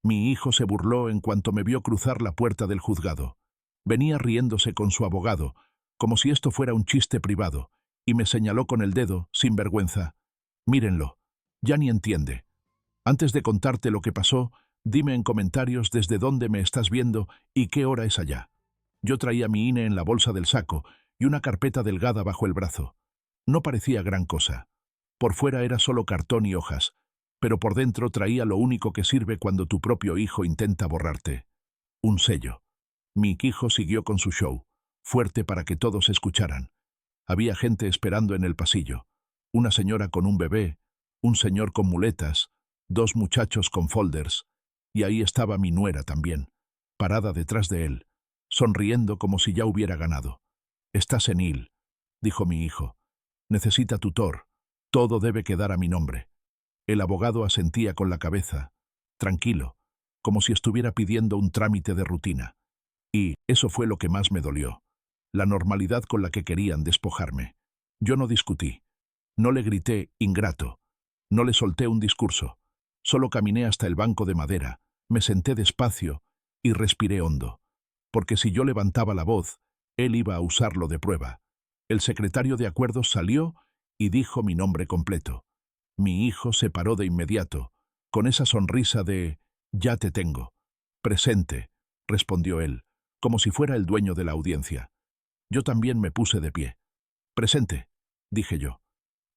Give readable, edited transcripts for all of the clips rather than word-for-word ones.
Mi hijo se burló en cuanto me vio cruzar la puerta del juzgado. Venía riéndose con su abogado, como si esto fuera un chiste privado, y me señaló con el dedo, sin vergüenza. Mírenlo, ya ni entiende. Antes de contarte lo que pasó, dime en comentarios desde dónde me estás viendo y qué hora es allá. Yo traía mi INE en la bolsa del saco y una carpeta delgada bajo el brazo. No parecía gran cosa. Por fuera era solo cartón y hojas, pero por dentro traía lo único que sirve cuando tu propio hijo intenta borrarte. Un sello. Mi hijo siguió con su show, fuerte para que todos escucharan. Había gente esperando en el pasillo. Una señora con un bebé, un señor con muletas, dos muchachos con folders, y ahí estaba mi nuera también, parada detrás de él, sonriendo como si ya hubiera ganado. «Está senil», dijo mi hijo. «Necesita tutor. Todo debe quedar a mi nombre». El abogado asentía con la cabeza, tranquilo, como si estuviera pidiendo un trámite de rutina. Y eso fue lo que más me dolió, la normalidad con la que querían despojarme. Yo no discutí, no le grité ingrato, no le solté un discurso, solo caminé hasta el banco de madera, me senté despacio y respiré hondo, porque si yo levantaba la voz, él iba a usarlo de prueba. El secretario de acuerdos salió y dijo mi nombre completo. Mi hijo se paró de inmediato, con esa sonrisa de «ya te tengo». «Presente», respondió él, como si fuera el dueño de la audiencia. Yo también me puse de pie. «Presente», dije yo.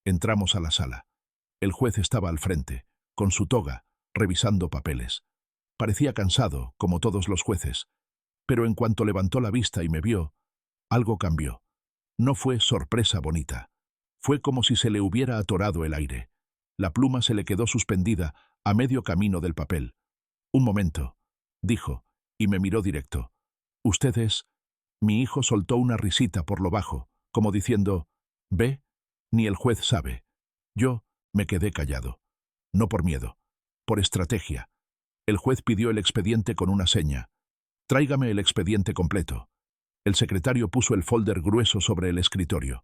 Entramos a la sala. El juez estaba al frente, con su toga, revisando papeles. Parecía cansado, como todos los jueces, pero en cuanto levantó la vista y me vio, algo cambió. No fue sorpresa bonita. Fue como si se le hubiera atorado el aire. La pluma se le quedó suspendida a medio camino del papel. «Un momento», dijo, y me miró directo. «Usted es...». Mi hijo soltó una risita por lo bajo, como diciendo, «¿Ve? Ni el juez sabe». Yo me quedé callado. No por miedo, por estrategia. El juez pidió el expediente con una seña. «Tráigame el expediente completo». El secretario puso el folder grueso sobre el escritorio.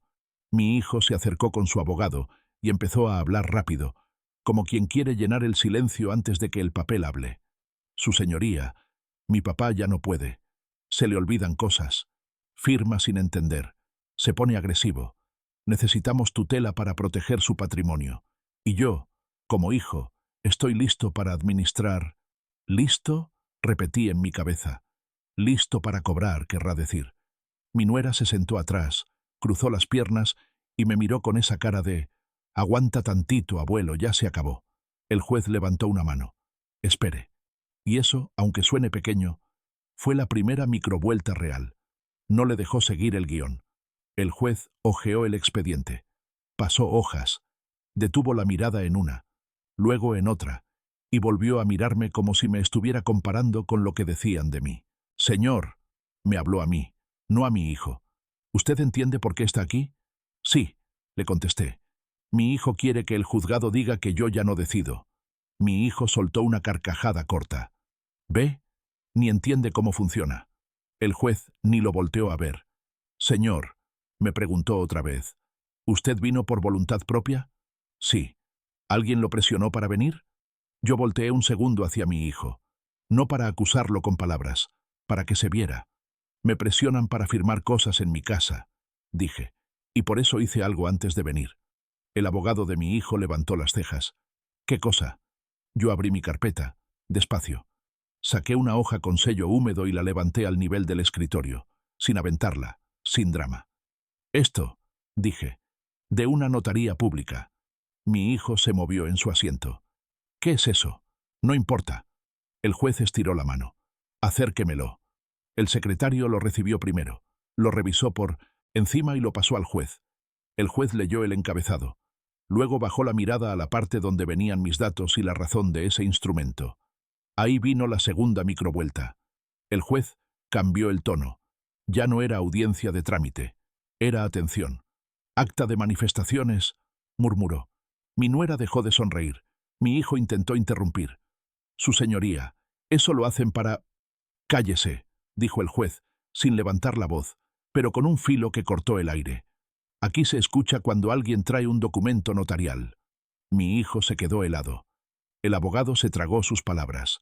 Mi hijo se acercó con su abogado y empezó a hablar rápido, como quien quiere llenar el silencio antes de que el papel hable. «Su señoría, mi papá ya no puede. Se le olvidan cosas. Firma sin entender. Se pone agresivo. Necesitamos tutela para proteger su patrimonio. Y yo, como hijo, estoy listo para administrar». «¿Listo?», repetí en mi cabeza. «Listo para cobrar», querrá decir. Mi nuera se sentó atrás, cruzó las piernas y me miró con esa cara de «Aguanta tantito, abuelo, ya se acabó». El juez levantó una mano. «Espere». Y eso, aunque suene pequeño, fue la primera microvuelta real. No le dejó seguir el guión. El juez hojeó el expediente. Pasó hojas. Detuvo la mirada en una, luego en otra, y volvió a mirarme como si me estuviera comparando con lo que decían de mí. «Señor», me habló a mí, no a mi hijo. «¿Usted entiende por qué está aquí?» «Sí», le contesté. «Mi hijo quiere que el juzgado diga que yo ya no decido». Mi hijo soltó una carcajada corta. «¿Ve? Ni entiende cómo funciona». El juez ni lo volteó a ver. «Señor», me preguntó otra vez, «¿usted vino por voluntad propia?» «Sí». «¿Alguien lo presionó para venir?» Yo volteé un segundo hacia mi hijo. No para acusarlo con palabras, para que se viera. «Me presionan para firmar cosas en mi casa», dije, «y por eso hice algo antes de venir». El abogado de mi hijo levantó las cejas. «¿Qué cosa?» Yo abrí mi carpeta, despacio. Saqué una hoja con sello húmedo y la levanté al nivel del escritorio, sin aventarla, sin drama. «Esto», dije, «de una notaría pública». Mi hijo se movió en su asiento. «¿Qué es eso?» «No importa». El juez estiró la mano. «Acérquemelo». El secretario lo recibió primero, lo revisó por encima y lo pasó al juez. El juez leyó el encabezado. Luego bajó la mirada a la parte donde venían mis datos y la razón de ese instrumento. Ahí vino la segunda microvuelta. El juez cambió el tono. Ya no era audiencia de trámite, era atención. «Acta de manifestaciones», murmuró. Mi nuera dejó de sonreír. Mi hijo intentó interrumpir. «Su señoría, eso lo hacen para...». «Cállese», dijo el juez, sin levantar la voz, pero con un filo que cortó el aire. «Aquí se escucha cuando alguien trae un documento notarial». Mi hijo se quedó helado. El abogado se tragó sus palabras.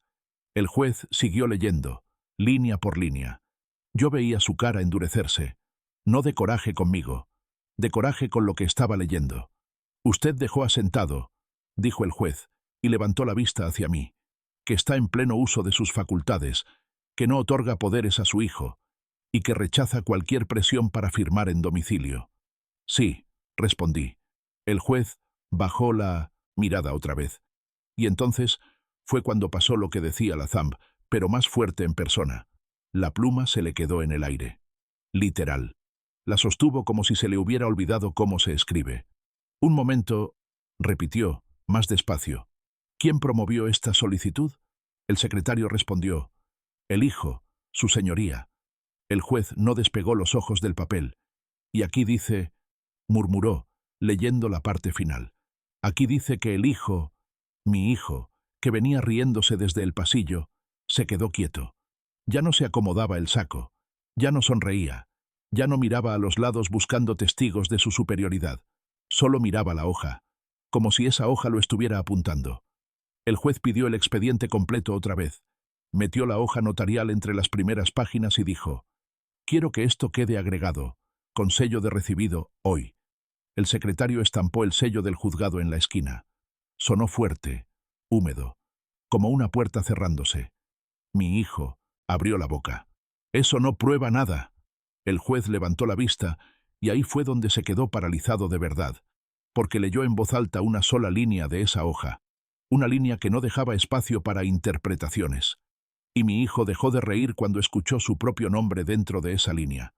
El juez siguió leyendo, línea por línea. Yo veía su cara endurecerse, no de coraje conmigo, de coraje con lo que estaba leyendo. Usted dejó asentado, dijo el juez, y levantó la vista hacia mí, que está en pleno uso de sus facultades, que no otorga poderes a su hijo, y que rechaza cualquier presión para firmar en domicilio. Sí, respondí. El juez bajó la mirada otra vez, y entonces fue cuando pasó lo que decía la Zamb, pero más fuerte en persona. La pluma se le quedó en el aire. Literal. La sostuvo como si se le hubiera olvidado cómo se escribe. Un momento, repitió, más despacio. ¿Quién promovió esta solicitud? El secretario respondió. El hijo, su señoría. El juez no despegó los ojos del papel. Y aquí dice, murmuró, leyendo la parte final. Aquí dice que el hijo, mi hijo, que venía riéndose desde el pasillo, se quedó quieto. Ya no se acomodaba el saco, ya no sonreía, ya no miraba a los lados buscando testigos de su superioridad. Solo miraba la hoja, como si esa hoja lo estuviera apuntando. El juez pidió el expediente completo otra vez. Metió la hoja notarial entre las primeras páginas y dijo, «Quiero que esto quede agregado, con sello de recibido, hoy». El secretario estampó el sello del juzgado en la esquina. Sonó fuerte, húmedo, como una puerta cerrándose. Mi hijo abrió la boca. «Eso no prueba nada». El juez levantó la vista y ahí fue donde se quedó paralizado de verdad, porque leyó en voz alta una sola línea de esa hoja, una línea que no dejaba espacio para interpretaciones. Y mi hijo dejó de reír cuando escuchó su propio nombre dentro de esa línea.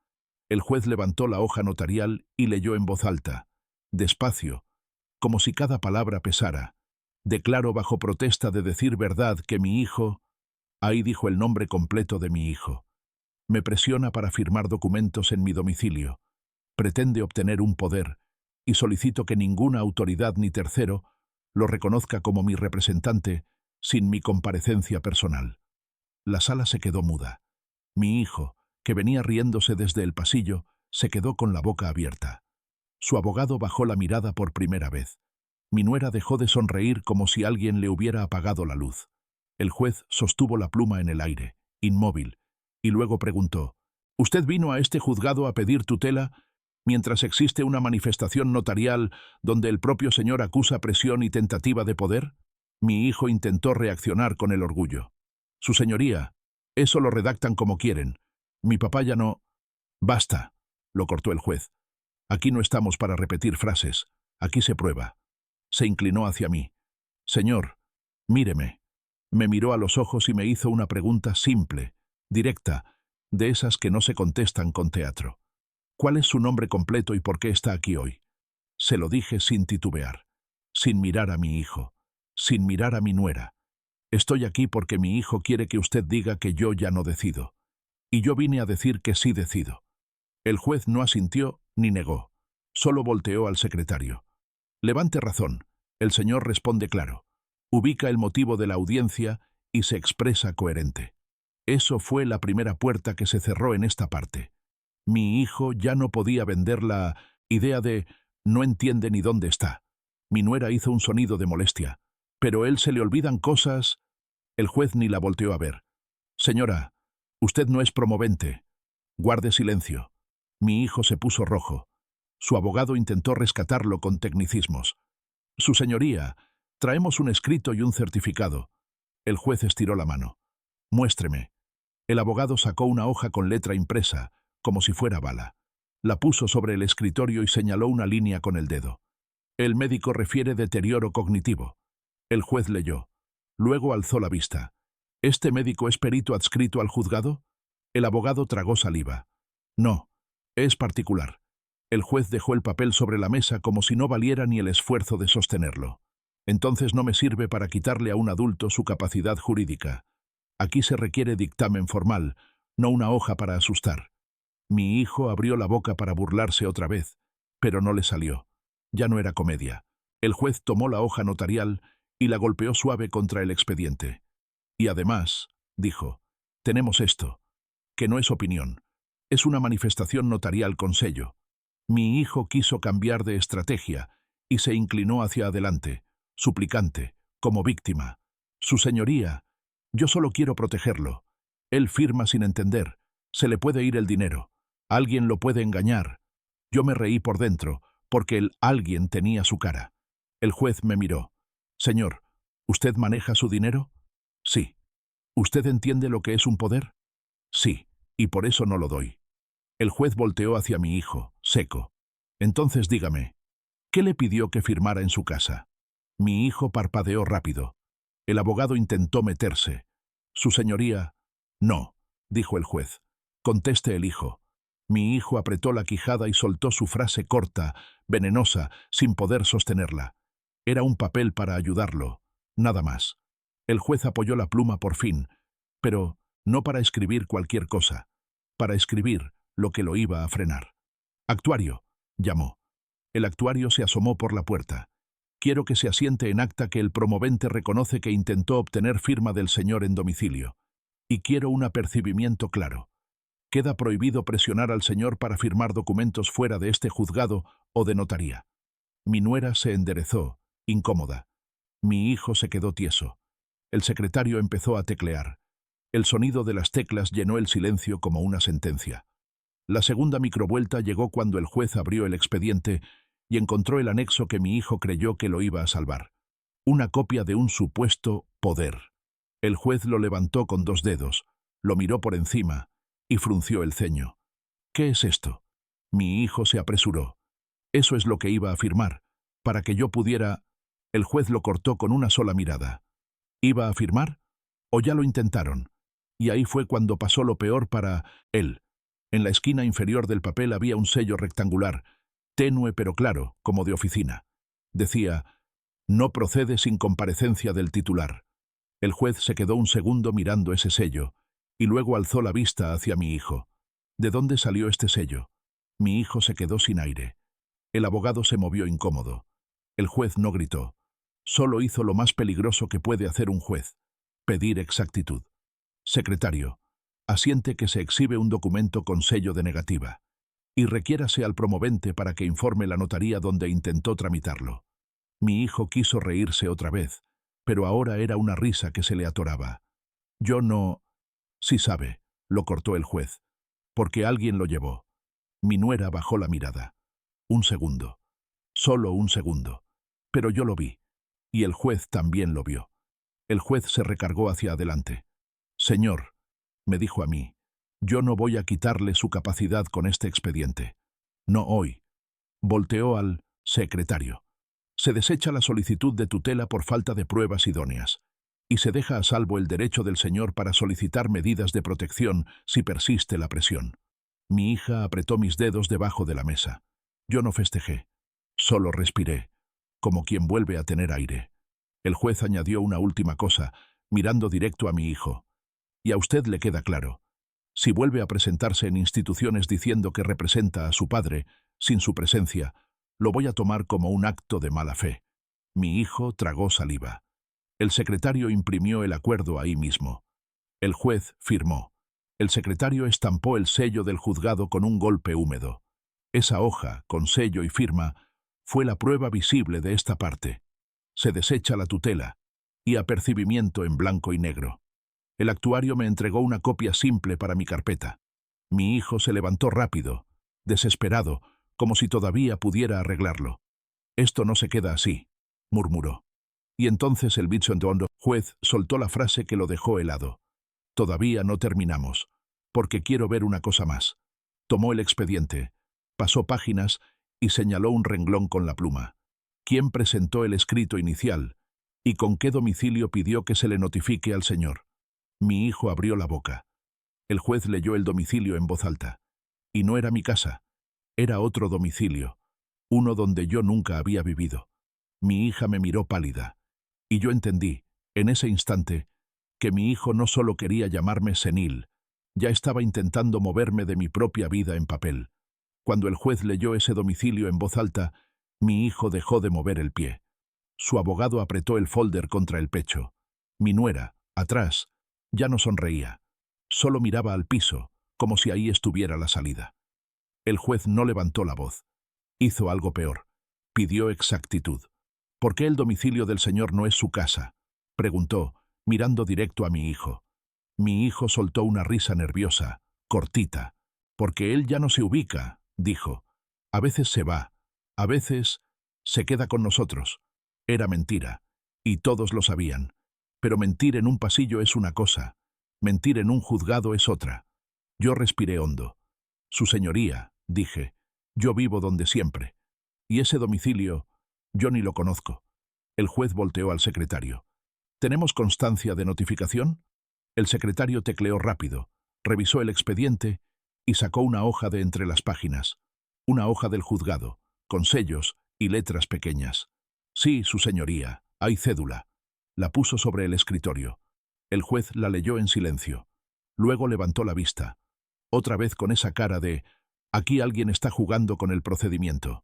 El juez levantó la hoja notarial y leyó en voz alta, despacio, como si cada palabra pesara. «Declaro bajo protesta de decir verdad que mi hijo...». Ahí dijo el nombre completo de mi hijo. «Me presiona para firmar documentos en mi domicilio. Pretende obtener un poder, y solicito que ninguna autoridad ni tercero lo reconozca como mi representante sin mi comparecencia personal». La sala se quedó muda. Mi hijo, que venía riéndose desde el pasillo, se quedó con la boca abierta. Su abogado bajó la mirada por primera vez. Mi nuera dejó de sonreír como si alguien le hubiera apagado la luz. El juez sostuvo la pluma en el aire, inmóvil, y luego preguntó, «¿Usted vino a este juzgado a pedir tutela mientras existe una manifestación notarial donde el propio señor acusa presión y tentativa de poder?» Mi hijo intentó reaccionar con el orgullo. «Su señoría, eso lo redactan como quieren. Mi papá ya no...». «Basta», lo cortó el juez. «Aquí no estamos para repetir frases. Aquí se prueba». Se inclinó hacia mí. «Señor, míreme». Me miró a los ojos y me hizo una pregunta simple, directa, de esas que no se contestan con teatro. «¿Cuál es su nombre completo y por qué está aquí hoy?» Se lo dije sin titubear, sin mirar a mi hijo, sin mirar a mi nuera. «Estoy aquí porque mi hijo quiere que usted diga que yo ya no decido. Y yo vine a decir que sí decido». El juez no asintió ni negó, solo volteó al secretario. «Levante razón, el señor responde claro. Ubica el motivo de la audiencia y se expresa coherente». Eso fue la primera puerta que se cerró en esta parte. Mi hijo ya no podía vender la idea de «no entiende ni dónde está». Mi nuera hizo un sonido de molestia. «Pero él se le olvidan cosas...». El juez ni la volteó a ver. «Señora, usted no es promovente. Guarde silencio». Mi hijo se puso rojo. Su abogado intentó rescatarlo con tecnicismos. «Su señoría, traemos un escrito y un certificado». El juez estiró la mano. «Muéstreme». El abogado sacó una hoja con letra impresa, como si fuera bala. La puso sobre el escritorio y señaló una línea con el dedo. «El médico refiere deterioro cognitivo». El juez leyó. Luego alzó la vista. «¿Este médico es perito adscrito al juzgado?» El abogado tragó saliva. «No, es particular». El juez dejó el papel sobre la mesa como si no valiera ni el esfuerzo de sostenerlo. «Entonces no me sirve para quitarle a un adulto su capacidad jurídica. Aquí se requiere dictamen formal, no una hoja para asustar». Mi hijo abrió la boca para burlarse otra vez, pero no le salió. Ya no era comedia. El juez tomó la hoja notarial y la golpeó suave contra el expediente. «Y además», dijo, «tenemos esto, que no es opinión. Es una manifestación notarial con sello». Mi hijo quiso cambiar de estrategia y se inclinó hacia adelante, suplicante, como víctima. «Su señoría, Yo solo quiero protegerlo. Él firma sin entender. Se le puede ir el dinero. Alguien lo puede engañar. Yo me reí por dentro, porque el alguien tenía su cara. El juez me miró. Señor, ¿usted maneja su dinero? Sí. ¿Usted entiende lo que es un poder? Sí, y por eso no lo doy. El juez volteó hacia mi hijo, seco. Entonces dígame, ¿qué le pidió que firmara en su casa? Mi hijo parpadeó rápido. El abogado intentó meterse. Su señoría, no, dijo el juez. Conteste el hijo. Mi hijo apretó la quijada y soltó su frase corta, venenosa, sin poder sostenerla. Era un papel para ayudarlo, nada más. El juez apoyó la pluma por fin, pero no para escribir cualquier cosa, para escribir lo que lo iba a frenar. Actuario, llamó. El actuario se asomó por la puerta. Quiero que se asiente en acta que el promovente reconoce que intentó obtener firma del señor en domicilio. Y quiero un apercibimiento claro. Queda prohibido presionar al señor para firmar documentos fuera de este juzgado o de notaría. Mi nuera se enderezó, incómoda. Mi hijo se quedó tieso. El secretario empezó a teclear. El sonido de las teclas llenó el silencio como una sentencia. La segunda microvuelta llegó cuando el juez abrió el expediente y encontró el anexo que mi hijo creyó que lo iba a salvar. Una copia de un supuesto poder. El juez lo levantó con 2 dedos, lo miró por encima y frunció el ceño. ¿Qué es esto? Mi hijo se apresuró. Eso es lo que iba a firmar, para que yo pudiera... El juez lo cortó con una sola mirada. ¿Iba a firmar? ¿O ya lo intentaron? Y ahí fue cuando pasó lo peor para él. En la esquina inferior del papel había un sello rectangular, tenue pero claro, como de oficina. Decía, no procede sin comparecencia del titular. El juez se quedó un segundo mirando ese sello, y luego alzó la vista hacia mi hijo. ¿De dónde salió este sello? Mi hijo se quedó sin aire. El abogado se movió incómodo. El juez no gritó. Solo hizo lo más peligroso que puede hacer un juez: pedir exactitud. Secretario, asiente que se exhibe un documento con sello de negativa. Y requiérase al promovente para que informe la notaría donde intentó tramitarlo. Mi hijo quiso reírse otra vez, pero ahora era una risa que se le atoraba. Yo no... Sí sabe, lo cortó el juez, porque alguien lo llevó. Mi nuera bajó la mirada. Un segundo. Solo un segundo. Pero yo lo vi. Y el juez también lo vio. El juez se recargó hacia adelante. Señor, me dijo a mí, yo no voy a quitarle su capacidad con este expediente. No hoy. Volteó al secretario. Se desecha la solicitud de tutela por falta de pruebas idóneas, y se deja a salvo el derecho del señor para solicitar medidas de protección si persiste la presión. Mi hija apretó mis dedos debajo de la mesa. Yo no festejé, solo respiré, como quien vuelve a tener aire. El juez añadió una última cosa, mirando directo a mi hijo. Y a usted le queda claro. Si vuelve a presentarse en instituciones diciendo que representa a su padre, sin su presencia, lo voy a tomar como un acto de mala fe. Mi hijo tragó saliva. El secretario imprimió el acuerdo ahí mismo. El juez firmó. El secretario estampó el sello del juzgado con un golpe húmedo. Esa hoja, con sello y firma, fue la prueba visible de esta parte. Se desecha la tutela, y apercibimiento en blanco y negro. El actuario me entregó una copia simple para mi carpeta. Mi hijo se levantó rápido, desesperado, como si todavía pudiera arreglarlo. Esto no se queda así, murmuró. Y entonces el juez soltó la frase que lo dejó helado. Todavía no terminamos, porque quiero ver una cosa más. Tomó el expediente, pasó páginas y señaló un renglón con la pluma. ¿Quién presentó el escrito inicial? ¿Y con qué domicilio pidió que se le notifique al señor? Mi hijo abrió la boca. El juez leyó el domicilio en voz alta. Y no era mi casa. Era otro domicilio, uno donde yo nunca había vivido. Mi hija me miró pálida. Y yo entendí, en ese instante, que mi hijo no solo quería llamarme senil, ya estaba intentando moverme de mi propia vida en papel. Cuando el juez leyó ese domicilio en voz alta, mi hijo dejó de mover el pie. Su abogado apretó el folder contra el pecho. Mi nuera, atrás, ya no sonreía. Solo miraba al piso, como si ahí estuviera la salida. El juez no levantó la voz. Hizo algo peor. Pidió exactitud. ¿Por qué el domicilio del señor no es su casa?, preguntó, mirando directo a mi hijo. Mi hijo soltó una risa nerviosa, cortita. Porque él ya no se ubica, dijo. A veces se va, a veces se queda con nosotros. Era mentira, y todos lo sabían. Pero mentir en un pasillo es una cosa, mentir en un juzgado es otra. Yo respiré hondo. Su señoría, dije, yo vivo donde siempre. Y ese domicilio, yo ni lo conozco. El juez volteó al secretario. ¿Tenemos constancia de notificación? El secretario tecleó rápido, revisó el expediente y sacó una hoja de entre las páginas. Una hoja del juzgado, con sellos y letras pequeñas. Sí, su señoría, hay cédula. La puso sobre el escritorio. El juez la leyó en silencio. Luego levantó la vista. Otra vez con esa cara de «Aquí alguien está jugando con el procedimiento».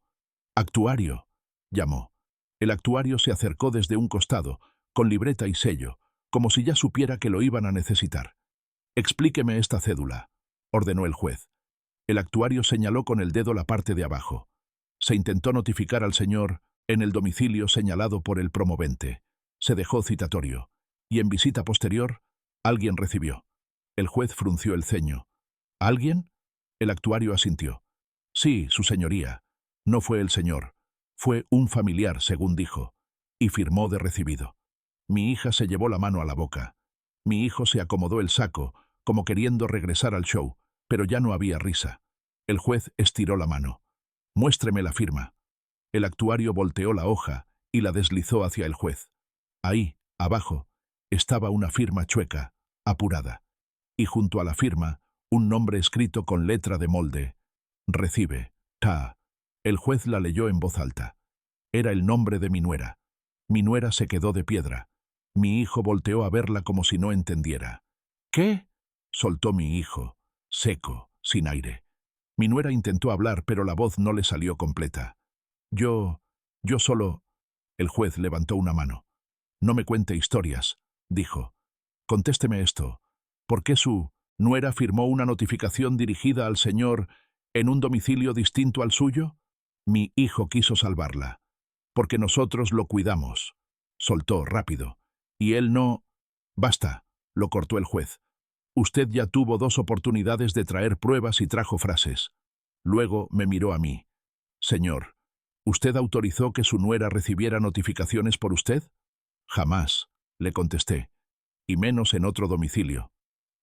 «Actuario», llamó. El actuario se acercó desde un costado, con libreta y sello, como si ya supiera que lo iban a necesitar. «Explíqueme esta cédula», ordenó el juez. El actuario señaló con el dedo la parte de abajo. Se intentó notificar al señor en el domicilio señalado por el promovente. Se dejó citatorio. Y en visita posterior, alguien recibió. El juez frunció el ceño. ¿Alguien? El actuario asintió. Sí, su señoría. No fue el señor. Fue un familiar, según dijo. Y firmó de recibido. Mi hija se llevó la mano a la boca. Mi hijo se acomodó el saco, como queriendo regresar al show, pero ya no había risa. El juez estiró la mano. Muéstreme la firma. El actuario volteó la hoja y la deslizó hacia el juez. Ahí, abajo, estaba una firma chueca, apurada. Y junto a la firma, un nombre escrito con letra de molde. Recibe, Ta. El juez la leyó en voz alta. Era el nombre de mi nuera. Mi nuera se quedó de piedra. Mi hijo volteó a verla como si no entendiera. ¿Qué? Soltó mi hijo, seco, sin aire. Mi nuera intentó hablar, pero la voz no le salió completa. Yo solo... El juez levantó una mano. No me cuente historias, dijo. Contésteme esto. ¿Por qué su nuera firmó una notificación dirigida al señor en un domicilio distinto al suyo? Mi hijo quiso salvarla. Porque nosotros lo cuidamos. Soltó rápido. Y él no... Basta, lo cortó el juez. Usted ya tuvo 2 oportunidades de traer pruebas y trajo frases. Luego me miró a mí. Señor, ¿usted autorizó que su nuera recibiera notificaciones por usted? Jamás, le contesté, y menos en otro domicilio.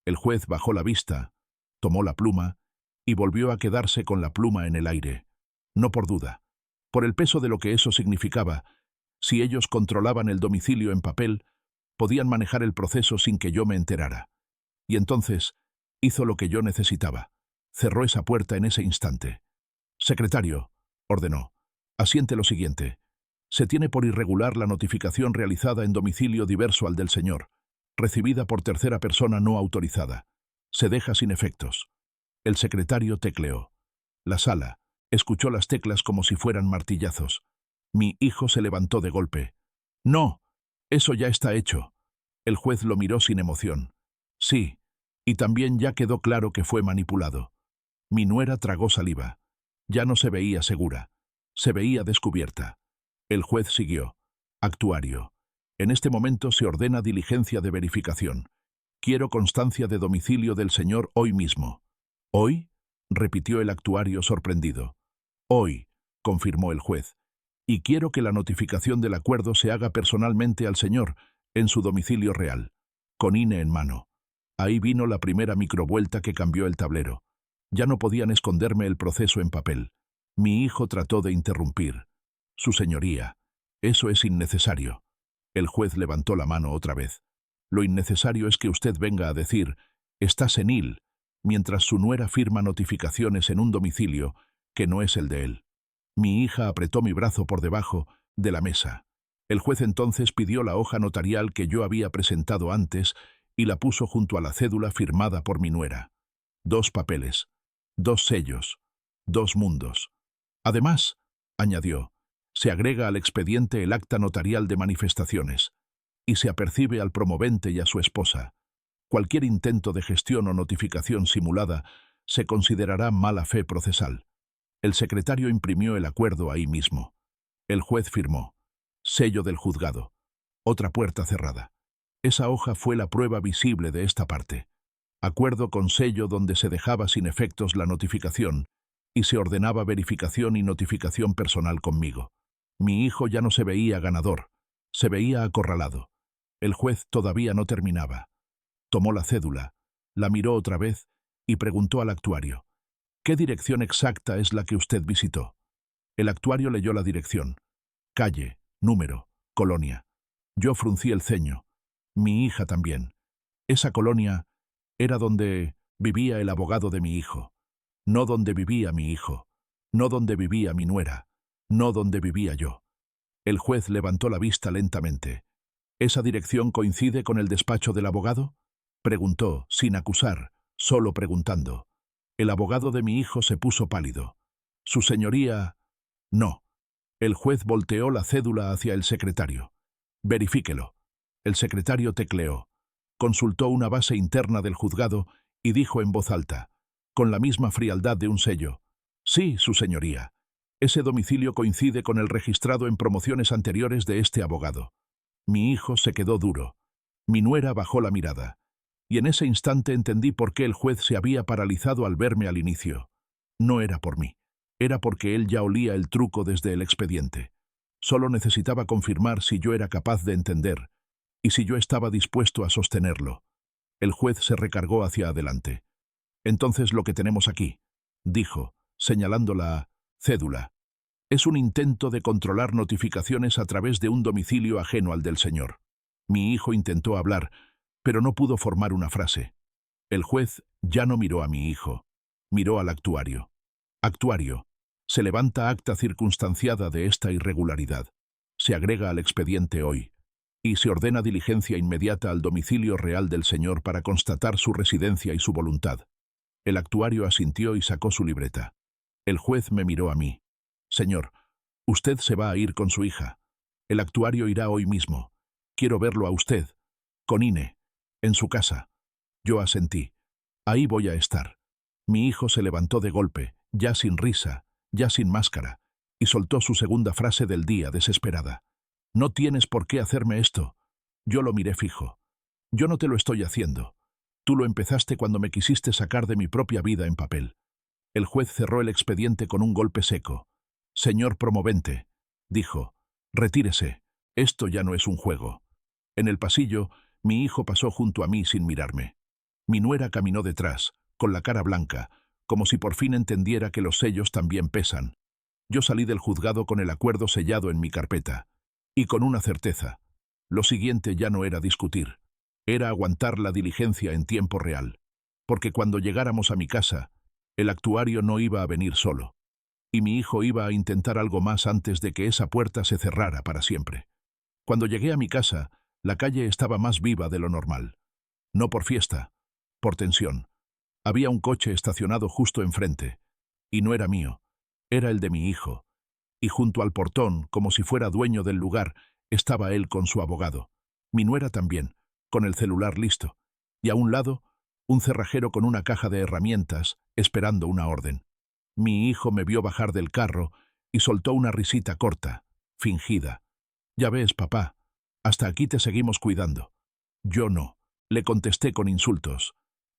El juez bajó la vista, tomó la pluma y volvió a quedarse con la pluma en el aire. No por duda, por el peso de lo que eso significaba. Si ellos controlaban el domicilio en papel, podían manejar el proceso sin que yo me enterara. Y entonces hizo lo que yo necesitaba. Cerró esa puerta en ese instante. Secretario, ordenó, asiente lo siguiente. Se tiene por irregular la notificación realizada en domicilio diverso al del señor, recibida por tercera persona no autorizada. Se deja sin efectos. El secretario tecleó. La sala escuchó las teclas como si fueran martillazos. Mi hijo se levantó de golpe. «No, eso ya está hecho». El juez lo miró sin emoción. «Sí, y también ya quedó claro que fue manipulado». Mi nuera tragó saliva. Ya no se veía segura. Se veía descubierta. El juez siguió. Actuario. En este momento se ordena diligencia de verificación. Quiero constancia de domicilio del señor hoy mismo. ¿Hoy? Repitió el actuario sorprendido. Hoy, confirmó el juez. Y quiero que la notificación del acuerdo se haga personalmente al señor, en su domicilio real, con INE en mano. Ahí vino la primera microvuelta que cambió el tablero. Ya no podían esconderme el proceso en papel. Mi hijo trató de interrumpir. Su señoría, eso es innecesario. El juez levantó la mano otra vez. Lo innecesario es que usted venga a decir, está senil, mientras su nuera firma notificaciones en un domicilio que no es el de él. Mi hija apretó mi brazo por debajo de la mesa. El juez entonces pidió la hoja notarial que yo había presentado antes y la puso junto a la cédula firmada por mi nuera. 2 papeles, 2 sellos, 2 mundos. Además, añadió, se agrega al expediente el acta notarial de manifestaciones y se apercibe al promovente y a su esposa. Cualquier intento de gestión o notificación simulada se considerará mala fe procesal. El secretario imprimió el acuerdo ahí mismo. El juez firmó. Sello del juzgado. Otra puerta cerrada. Esa hoja fue la prueba visible de esta parte. Acuerdo con sello donde se dejaba sin efectos la notificación y se ordenaba verificación y notificación personal conmigo. Mi hijo ya no se veía ganador, se veía acorralado. El juez todavía no terminaba. Tomó la cédula, la miró otra vez y preguntó al actuario: ¿qué dirección exacta es la que usted visitó? El actuario leyó la dirección: calle, número, colonia. Yo fruncí el ceño. Mi hija también. Esa colonia era donde vivía el abogado de mi hijo. No donde vivía mi hijo. No donde vivía mi nuera. No donde vivía yo. El juez levantó la vista lentamente. ¿Esa dirección coincide con el despacho del abogado? Preguntó, sin acusar, solo preguntando. El abogado de mi hijo se puso pálido. Su señoría... No. El juez volteó la cédula hacia el secretario. Verifíquelo. El secretario tecleó. Consultó una base interna del juzgado y dijo en voz alta, con la misma frialdad de un sello: sí, su señoría. Ese domicilio coincide con el registrado en promociones anteriores de este abogado. Mi hijo se quedó duro. Mi nuera bajó la mirada. Y en ese instante entendí por qué el juez se había paralizado al verme al inicio. No era por mí. Era porque él ya olía el truco desde el expediente. Solo necesitaba confirmar si yo era capaz de entender y si yo estaba dispuesto a sostenerlo. El juez se recargó hacia adelante. Entonces lo que tenemos aquí, dijo, señalando la cédula, es un intento de controlar notificaciones a través de un domicilio ajeno al del señor. Mi hijo intentó hablar, pero no pudo formar una frase. El juez ya no miró a mi hijo, miró al actuario. Actuario, se levanta acta circunstanciada de esta irregularidad. Se agrega al expediente hoy y se ordena diligencia inmediata al domicilio real del señor para constatar su residencia y su voluntad. El actuario asintió y sacó su libreta. El juez me miró a mí. Señor, usted se va a ir con su hija. El actuario irá hoy mismo. Quiero verlo a usted, con INE, en su casa. Yo asentí. Ahí voy a estar. Mi hijo se levantó de golpe, ya sin risa, ya sin máscara, y soltó su segunda frase del día, desesperada. No tienes por qué hacerme esto. Yo lo miré fijo. Yo no te lo estoy haciendo. Tú lo empezaste cuando me quisiste sacar de mi propia vida en papel. El juez cerró el expediente con un golpe seco. Señor promovente, dijo, retírese. Esto ya no es un juego. En el pasillo, mi hijo pasó junto a mí sin mirarme. Mi nuera caminó detrás, con la cara blanca, como si por fin entendiera que los sellos también pesan. Yo salí del juzgado con el acuerdo sellado en mi carpeta. Y con una certeza. Lo siguiente ya no era discutir. Era aguantar la diligencia en tiempo real. Porque cuando llegáramos a mi casa, el actuario no iba a venir solo. Y mi hijo iba a intentar algo más antes de que esa puerta se cerrara para siempre. Cuando llegué a mi casa, la calle estaba más viva de lo normal. No por fiesta, por tensión. Había un coche estacionado justo enfrente. Y no era mío, era el de mi hijo. Y junto al portón, como si fuera dueño del lugar, estaba él con su abogado. Mi nuera también, con el celular listo. Y a un lado, un cerrajero con una caja de herramientas, esperando una orden. Mi hijo me vio bajar del carro y soltó una risita corta, fingida. Ya ves, papá, hasta aquí te seguimos cuidando. Yo no, le contesté con insultos.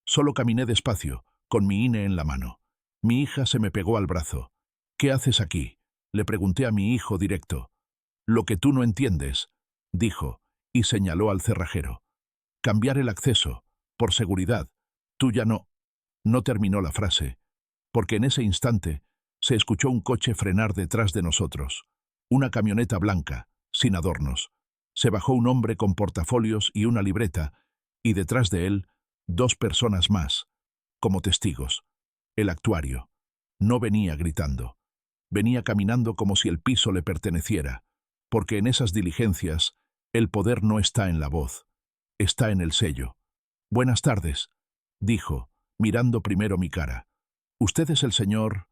Solo caminé despacio, con mi INE en la mano. Mi hija se me pegó al brazo. ¿Qué haces aquí?, le pregunté a mi hijo directo. Lo que tú no entiendes, dijo, y señaló al cerrajero. Cambiar el acceso, por seguridad. Tú ya no... No terminó la frase, porque en ese instante se escuchó un coche frenar detrás de nosotros. Una camioneta blanca, sin adornos. Se bajó un hombre con portafolios y una libreta, y detrás de él, 2 personas más, como testigos. El actuario. No venía gritando. Venía caminando como si el piso le perteneciera, porque en esas diligencias el poder no está en la voz, está en el sello. Buenas tardes, dijo, mirando primero mi cara. ¿Usted es el señor?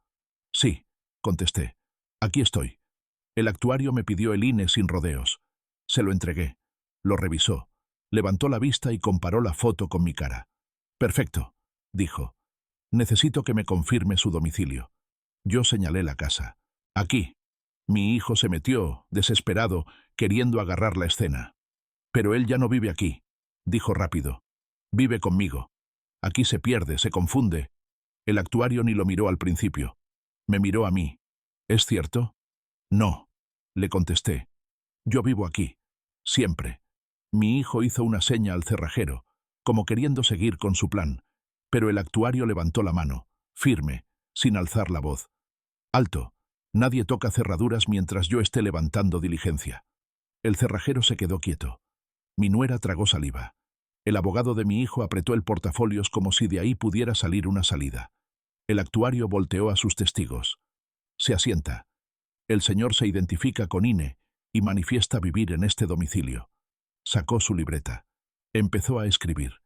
Sí, contesté. Aquí estoy. El actuario me pidió el INE sin rodeos. Se lo entregué. Lo revisó. Levantó la vista y comparó la foto con mi cara. Perfecto, dijo. Necesito que me confirme su domicilio. Yo señalé la casa. Aquí. Mi hijo se metió, desesperado, queriendo agarrar la escena. Pero él ya no vive aquí. dijo rápido. Vive conmigo. Aquí se pierde, se confunde. El actuario ni lo miró al principio. Me miró a mí. ¿Es cierto? No, le contesté. Yo vivo aquí. Siempre. Mi hijo hizo una seña al cerrajero, como queriendo seguir con su plan, pero el actuario levantó la mano, firme, sin alzar la voz. Alto. Nadie toca cerraduras mientras yo esté levantando diligencia. El cerrajero se quedó quieto. Mi nuera tragó saliva. El abogado de mi hijo apretó el portafolios como si de ahí pudiera salir una salida. El actuario volteó a sus testigos. Se asienta. El señor se identifica con INE y manifiesta vivir en este domicilio. Sacó su libreta. Empezó a escribir.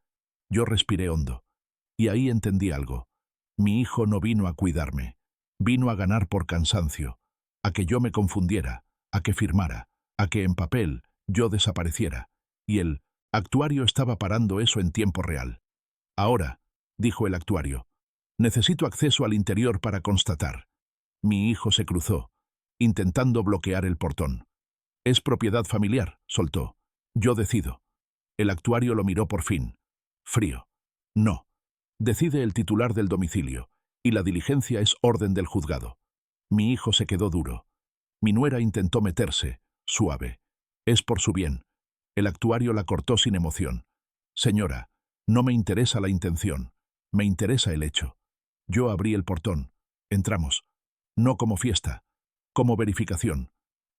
Yo respiré hondo. Y ahí entendí algo. Mi hijo no vino a cuidarme. Vino a ganar por cansancio. A que yo me confundiera. A que firmara. A que en papel yo desapareciera. Y el actuario estaba parando eso en tiempo real. Ahora, dijo el actuario, necesito acceso al interior para constatar. Mi hijo se cruzó, intentando bloquear el portón. Es propiedad familiar, soltó. Yo decido. El actuario lo miró por fin. Frío. No. Decide el titular del domicilio, y la diligencia es orden del juzgado. Mi hijo se quedó duro. Mi nuera intentó meterse, suave. Es por su bien. El actuario la cortó sin emoción. Señora, no me interesa la intención. Me interesa el hecho. Yo abrí el portón. Entramos. No como fiesta, como verificación.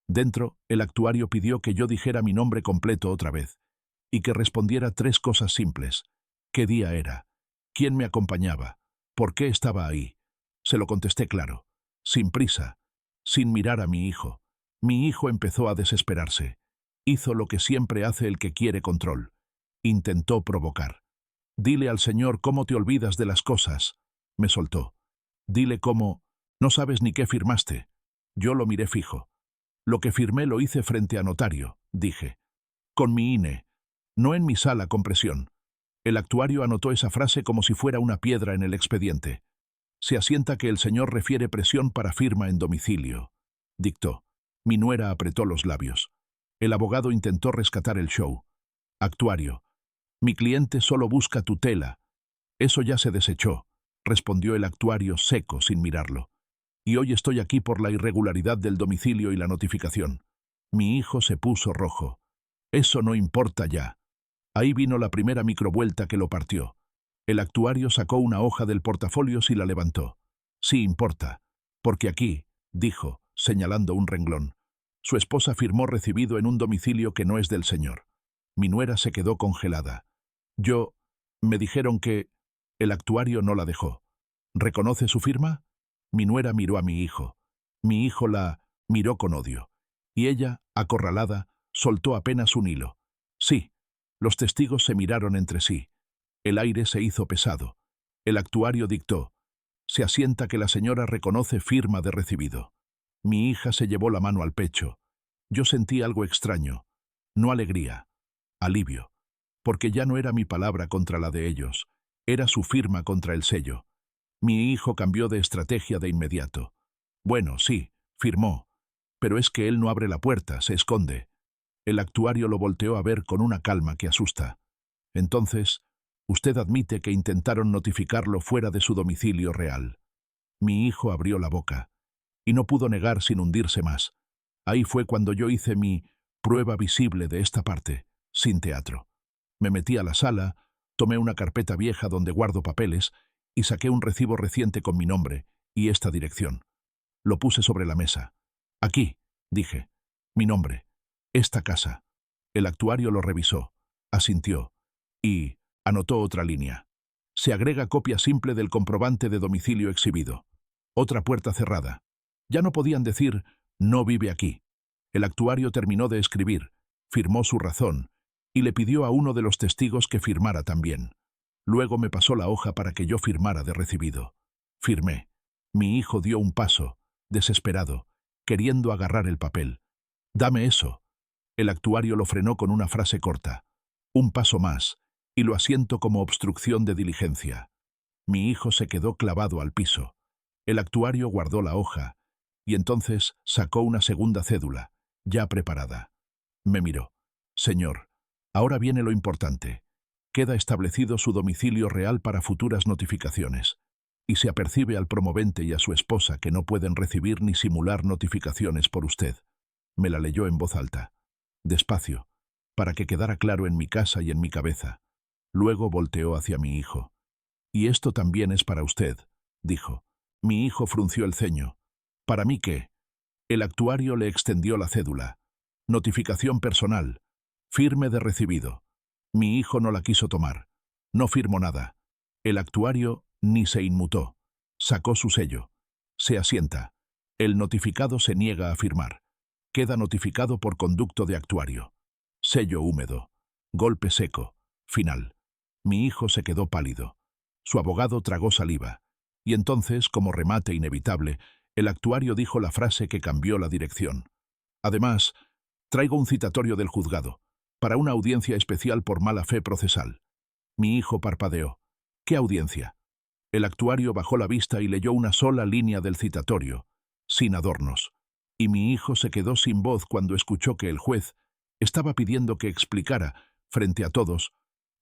Dentro, el actuario pidió que yo dijera mi nombre completo otra vez, y que respondiera 3 cosas simples. ¿Qué día era? ¿Quién me acompañaba? ¿Por qué estaba ahí? Se lo contesté claro, sin prisa, sin mirar a mi hijo. Mi hijo empezó a desesperarse. Hizo lo que siempre hace el que quiere control. Intentó provocar. Dile al señor cómo te olvidas de las cosas. Me soltó. Dile cómo... No sabes ni qué firmaste. Yo lo miré fijo. Lo que firmé lo hice frente a notario, dije. Con mi INE. No en mi sala con presión. El actuario anotó esa frase como si fuera una piedra en el expediente. Se asienta que el señor refiere presión para firma en domicilio. Dictó. Mi nuera apretó los labios. El abogado intentó rescatar el show. Actuario. Mi cliente solo busca tutela. Eso ya se desechó, respondió el actuario seco sin mirarlo. Y hoy estoy aquí por la irregularidad del domicilio y la notificación. Mi hijo se puso rojo. Eso no importa ya. Ahí vino la primera microvuelta que lo partió. El actuario sacó una hoja del portafolios y la levantó. Sí importa, porque aquí, dijo, señalando un renglón, su esposa firmó recibido en un domicilio que no es del señor. Mi nuera se quedó congelada. Me dijeron que... El actuario no la dejó. ¿Reconoce su firma? Mi nuera miró a mi hijo. Mi hijo la miró con odio. Y ella, acorralada, soltó apenas un hilo. Sí. Los testigos se miraron entre sí. El aire se hizo pesado. El actuario dictó. Se asienta que la señora reconoce firma de recibido. Mi hija se llevó la mano al pecho. Yo sentí algo extraño. No alegría. Alivio. Porque ya no era mi palabra contra la de ellos. Era su firma contra el sello. Mi hijo cambió de estrategia de inmediato. Bueno, sí, firmó. Pero es que él no abre la puerta, se esconde. El actuario lo volteó a ver con una calma que asusta. Entonces, usted admite que intentaron notificarlo fuera de su domicilio real. Mi hijo abrió la boca. Y no pudo negar sin hundirse más. Ahí fue cuando yo hice mi prueba visible de esta parte, sin teatro. Me metí a la sala, tomé una carpeta vieja donde guardo papeles y saqué un recibo reciente con mi nombre y esta dirección. Lo puse sobre la mesa. Aquí, dije, mi nombre, esta casa. El actuario lo revisó, asintió y anotó otra línea. Se agrega copia simple del comprobante de domicilio exhibido. Otra puerta cerrada. Ya no podían decir, no vive aquí. El actuario terminó de escribir, firmó su razón y le pidió a uno de los testigos que firmara también. Luego me pasó la hoja para que yo firmara de recibido. Firmé. Mi hijo dio un paso, desesperado, queriendo agarrar el papel. «Dame eso». El actuario lo frenó con una frase corta. Un paso más, y lo asiento como obstrucción de diligencia. Mi hijo se quedó clavado al piso. El actuario guardó la hoja, y entonces sacó una segunda cédula, ya preparada. Me miró. «Señor, ahora viene lo importante. Queda establecido su domicilio real para futuras notificaciones. Y se apercibe al promovente y a su esposa que no pueden recibir ni simular notificaciones por usted. Me la leyó en voz alta, despacio, para que quedara claro en mi casa y en mi cabeza. Luego volteó hacia mi hijo. «Y esto también es para usted», dijo. Mi hijo frunció el ceño. «¿Para mí qué?». El actuario le extendió la cédula. Notificación personal. Firme de recibido. Mi hijo no la quiso tomar. No firmó nada. El actuario ni se inmutó. Sacó su sello. Se asienta. El notificado se niega a firmar. Queda notificado por conducto de actuario. Sello húmedo. Golpe seco. Final. Mi hijo se quedó pálido. Su abogado tragó saliva. Y entonces, como remate inevitable, el actuario dijo la frase que cambió la dirección. Además, traigo un citatorio del juzgado, para una audiencia especial por mala fe procesal. Mi hijo parpadeó. ¿Qué audiencia? El actuario bajó la vista y leyó una sola línea del citatorio, sin adornos. Y mi hijo se quedó sin voz cuando escuchó que el juez estaba pidiendo que explicara, frente a todos,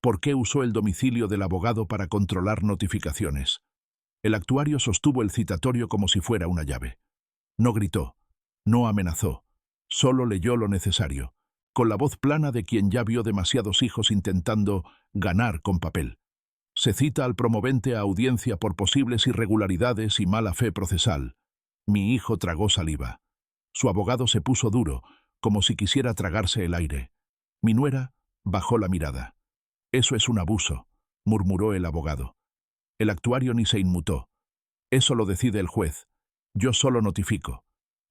por qué usó el domicilio del abogado para controlar notificaciones. El actuario sostuvo el citatorio como si fuera una llave. No gritó, no amenazó, solo leyó lo necesario, con la voz plana de quien ya vio demasiados hijos intentando ganar con papel. Se cita al promovente a audiencia por posibles irregularidades y mala fe procesal. Mi hijo tragó saliva. Su abogado se puso duro, como si quisiera tragarse el aire. Mi nuera bajó la mirada. «Eso es un abuso», murmuró el abogado. El actuario ni se inmutó. «Eso lo decide el juez. Yo solo notifico».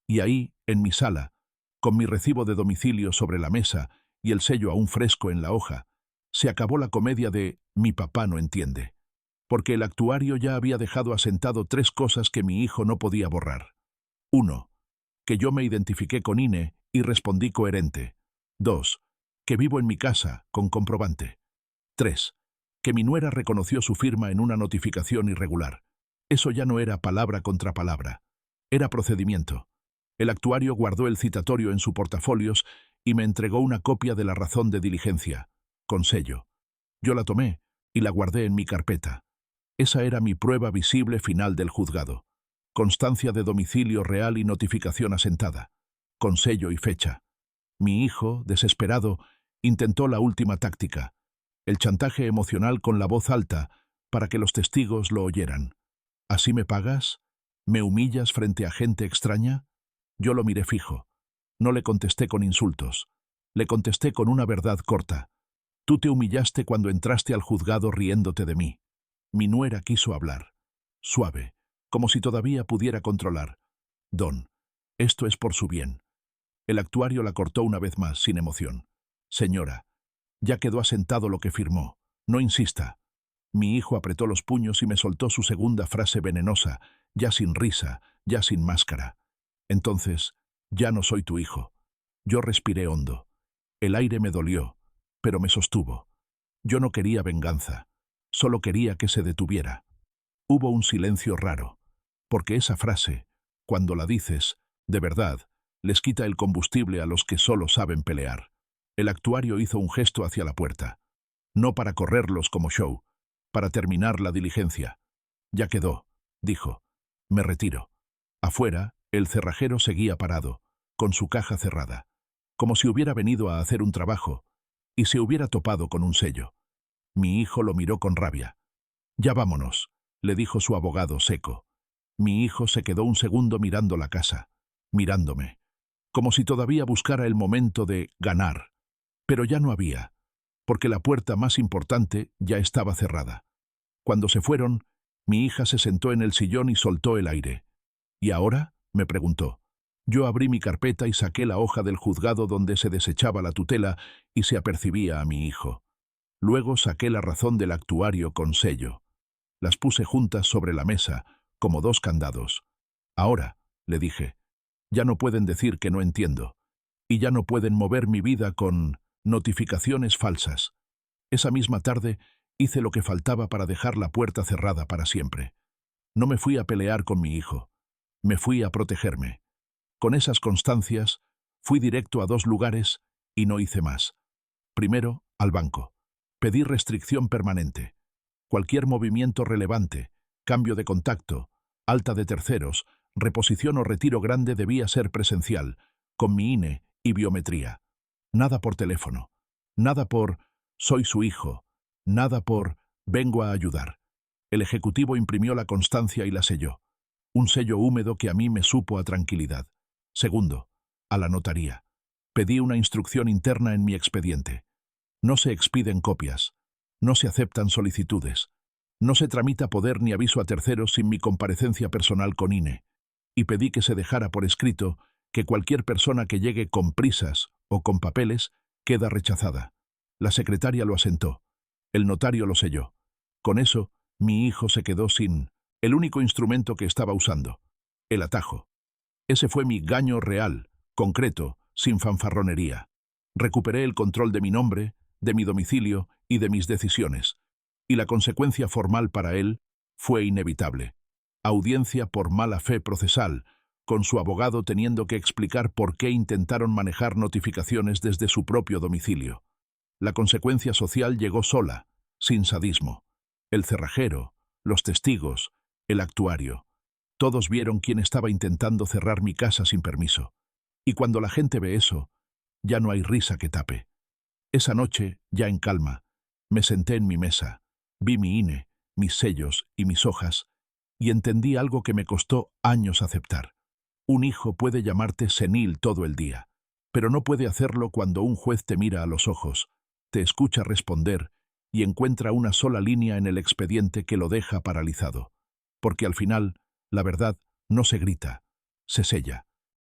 Y ahí, en mi sala, con mi recibo de domicilio sobre la mesa y el sello aún fresco en la hoja, se acabó la comedia de «mi papá no entiende», porque el actuario ya había dejado asentado 3 cosas que mi hijo no podía borrar. 1. Que yo me identifiqué con INE y respondí coherente. 2. Que vivo en mi casa, con comprobante. 3. Que mi nuera reconoció su firma en una notificación irregular. Eso ya no era palabra contra palabra. Era procedimiento. El actuario guardó el citatorio en su portafolios y me entregó una copia de la razón de diligencia, con sello. Yo la tomé y la guardé en mi carpeta. Esa era mi prueba visible final del juzgado. Constancia de domicilio real y notificación asentada, con sello y fecha. Mi hijo, desesperado, intentó la última táctica, el chantaje emocional con la voz alta para que los testigos lo oyeran. ¿Así me pagas? ¿Me humillas frente a gente extraña? Yo lo miré fijo. No le contesté con insultos. Le contesté con una verdad corta. Tú te humillaste cuando entraste al juzgado riéndote de mí. Mi nuera quiso hablar. Suave, como si todavía pudiera controlar. Don, esto es por su bien. El actuario la cortó una vez más, sin emoción. Señora, ya quedó asentado lo que firmó. No insista. Mi hijo apretó los puños y me soltó su segunda frase venenosa, ya sin risa, ya sin máscara. Entonces, ya no soy tu hijo. Yo respiré hondo. El aire me dolió, pero me sostuvo. Yo no quería venganza, solo quería que se detuviera. Hubo un silencio raro, porque esa frase, cuando la dices, de verdad, les quita el combustible a los que solo saben pelear. El actuario hizo un gesto hacia la puerta. No para correrlos como show, para terminar la diligencia. Ya quedó, dijo. Me retiro. Afuera, el cerrajero seguía parado, con su caja cerrada, como si hubiera venido a hacer un trabajo, y se hubiera topado con un sello. Mi hijo lo miró con rabia. «Ya vámonos», le dijo su abogado seco. Mi hijo se quedó un segundo mirando la casa, mirándome, como si todavía buscara el momento de ganar. Pero ya no había, porque la puerta más importante ya estaba cerrada. Cuando se fueron, mi hija se sentó en el sillón y soltó el aire. «¿Y ahora?», me preguntó. Yo abrí mi carpeta y saqué la hoja del juzgado donde se desechaba la tutela y se apercibía a mi hijo. Luego saqué la razón del actuario con sello. Las puse juntas sobre la mesa, como 2 candados. «Ahora», le dije, «ya no pueden decir que no entiendo. Y ya no pueden mover mi vida con notificaciones falsas». Esa misma tarde hice lo que faltaba para dejar la puerta cerrada para siempre. No me fui a pelear con mi hijo. Me fui a protegerme. Con esas constancias, fui directo a 2 lugares y no hice más. Primero, al banco. Pedí restricción permanente. Cualquier movimiento relevante, cambio de contacto, alta de terceros, reposición o retiro grande debía ser presencial, con mi INE y biometría. Nada por teléfono. Nada por «soy su hijo». Nada por «vengo a ayudar». El ejecutivo imprimió la constancia y la selló. Un sello húmedo que a mí me supo a tranquilidad. Segundo, a la notaría. Pedí una instrucción interna en mi expediente. No se expiden copias. No se aceptan solicitudes. No se tramita poder ni aviso a terceros sin mi comparecencia personal con INE. Y pedí que se dejara por escrito que cualquier persona que llegue con prisas o con papeles queda rechazada. La secretaria lo asentó. El notario lo selló. Con eso, mi hijo se quedó sin el único instrumento que estaba usando, el atajo. Ese fue mi gaño real, concreto, sin fanfarronería. Recuperé el control de mi nombre, de mi domicilio y de mis decisiones. Y la consecuencia formal para él fue inevitable. Audiencia por mala fe procesal, con su abogado teniendo que explicar por qué intentaron manejar notificaciones desde su propio domicilio. La consecuencia social llegó sola, sin sadismo. El cerrajero, los testigos, el actuario. Todos vieron quién estaba intentando cerrar mi casa sin permiso. Y cuando la gente ve eso, ya no hay risa que tape. Esa noche, ya en calma, me senté en mi mesa, vi mi INE, mis sellos y mis hojas, y entendí algo que me costó años aceptar. Un hijo puede llamarte senil todo el día, pero no puede hacerlo cuando un juez te mira a los ojos, te escucha responder y encuentra una sola línea en el expediente que lo deja paralizado. Porque al final, la verdad no se grita, se sella.